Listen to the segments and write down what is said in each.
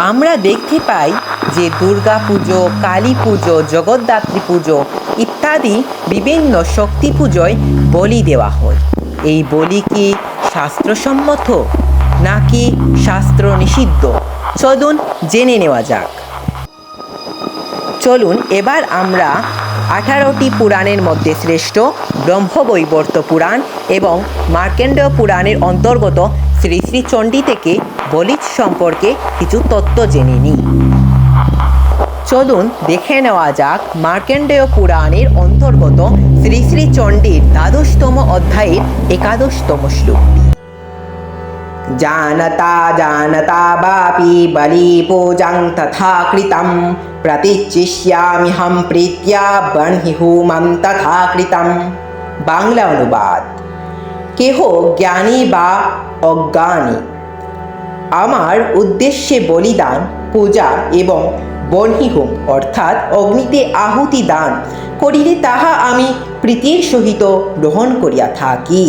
আমরা দেখতে পাই যে দুর্গা পুজো, কালী পুজো, জগদ্ধাত্রী পুজো ইত্যাদি বিভিন্ন শক্তি পুজোয় বলি দেওয়া হয়। এই বলি কি শাস্ত্রসম্মত নাকি শাস্ত্র নিষিদ্ধ? চলুন জেনে নেওয়া যাক। চলুন এবার আমরা 18টি পুরাণের মধ্যে শ্রেষ্ঠ ব্রহ্মবৈবর্ত পুরাণ এবং মার্কণ্ডেয় পুরাণের অন্তর্গত শ্রী শ্রী চণ্ডী থেকে বলি সম্পর্কে কিছু তথ্য জেনে নিই। চলুন দেখে নেওয়া যাক মার্কণ্ডেয় পুরাণের অন্তর্গত শ্রী শ্রী চণ্ডীর দ্বাদশতম অধ্যায়ের 11তম শ্লোকটি। जानता जानता वापि बलि पूजां तथा कृतं प्रतिचिष्याम्यहं प्रीत्या बह्नि होमं तथा कृतं। বাংলা অনুবাদ: কেহ জ্ঞানী বা অজ্ঞানী, আমার উদ্দেশ্যে বলিদান, পূজা এবং বহ্নিহোম অর্থাৎ অগ্নিতে আহুতি দান করিলে তাহা আমি প্রীতির সহিত গ্রহণ করিয়া থাকি।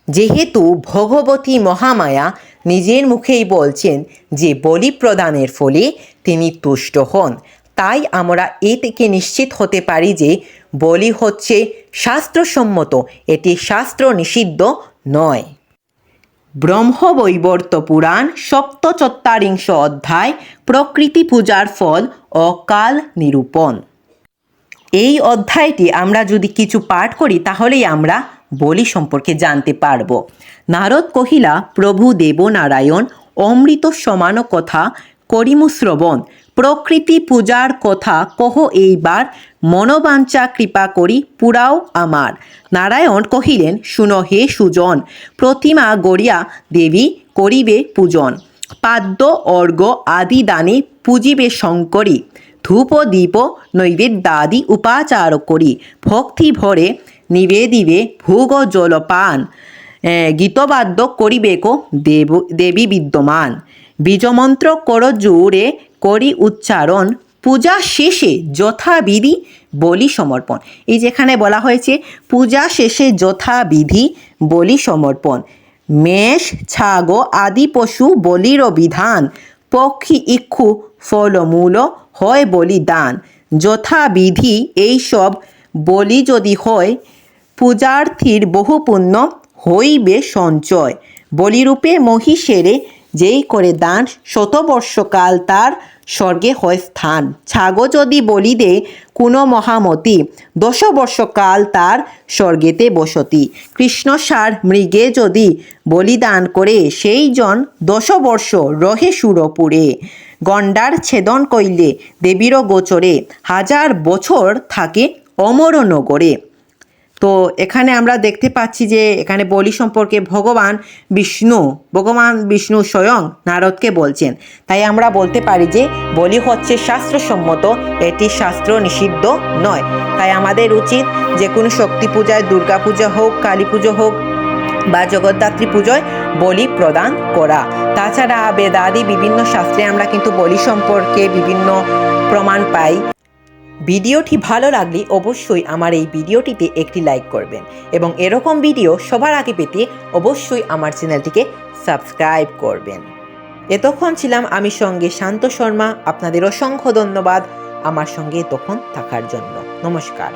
যেহেতু ভগবতী মহামায়া নিজের মুখেই বলছেন যে বলি প্রদানের ফলে তিনি তুষ্ট হন, তাই আমরা এ থেকে নিশ্চিত হতে পারি যে বলি হচ্ছে শাস্ত্রসম্মত, এটি শাস্ত্র নিষিদ্ধ নয়। ব্রহ্মবৈবর্ত পুরাণ 47 অধ্যায় প্রকৃতি পূজার ফল ও কাল নিরূপণ। এই অধ্যায়টি আমরা যদি কিছু পাঠ করি তাহলেই আমরা বলি সম্পর্কে জানতে পারব। নারদ কহিলা, প্রভু দেবনারায়ণ অমৃত সমান কথা করিমু শ্রবণ, প্রকৃতি পূজার কথা কহ এইবার, মনোবাঞ্ছা কৃপা করি পুরাও আমার। নারায়ণ কহিলেন, শুনো হে সুজন, প্রতিমা গড়িয়া দেবী করিবে পূজন, পাদ্য অর্ঘ্য আদি দানে পূজিবে শঙ্করী, ধূপ দীপ নৈবেদ্যাদি উপাচার করি, ভক্তি ভরে নিবেদিবে ভোগ জলপান, গীতবাদ্য করিবেক দেবী বিদ্যমান, বীজমন্ত্র কর জোরে করি উচ্চারণ, পূজা শেষে যথাবিধি বলি সমর্পণ। এই যেখানে বলা হয়েছে পূজা শেষে যথাবিধি বলি সমর্পণ, মেষ ছাগ আদি পশু বলির বিধান, পক্ষী ইক্ষু ফলমূল হয় বলিদান, যথাবিধি এইসব বলি যদি হয় পূজার্থীর বহু পুণ্য হইবে সঞ্চয়, বলিরূপে মহিষেরে যেই করে দান শতবর্ষকাল তার স্বর্গে হয় স্থান, ছাগ যদি বলি দে কোনো মহামতি 10 বর্ষকাল তার স্বর্গেতে বসতি, কৃষ্ণসার মৃগে যদি বলিদান করে সেই জন 10 বর্ষ রহে সুরপুরে, গণ্ডার ছেদন কইলে দেবীর গোচরে 1000 বছর থাকে অমর নগরে। তো এখানে আমরা দেখতে পাচ্ছি যে এখানে বলি সম্পর্কে ভগবান বিষ্ণু স্বয়ং নারদকে বলছেন। তাই আমরা বলতে পারি যে বলি হচ্ছে শাস্ত্রসম্মত, এটি শাস্ত্র নিষিদ্ধ নয়। তাই আমাদের উচিত যে কোনো শক্তি পূজায়, দুর্গা পূজা হোক, কালী পুজো হোক বা জগদ্ধাত্রী পুজোয় বলি প্রদান করা। তাছাড়া বেদাদি বিভিন্ন শাস্ত্রে আমরা কিন্তু বলি সম্পর্কে বিভিন্ন প্রমাণ পাই। ভিডিওটি ভালো লাগলে অবশ্যই আমার এই ভিডিওটিতে একটি লাইক করবেন এবং এরকম ভিডিও সবার আগে পেতে অবশ্যই আমার চ্যানেলটিকে সাবস্ক্রাইব করবেন। এতক্ষণ ছিলাম আমি সঙ্গে শান্ত শর্মা। আপনাদের অসংখ্য ধন্যবাদ আমার সঙ্গে এতক্ষণ থাকার জন্য। নমস্কার।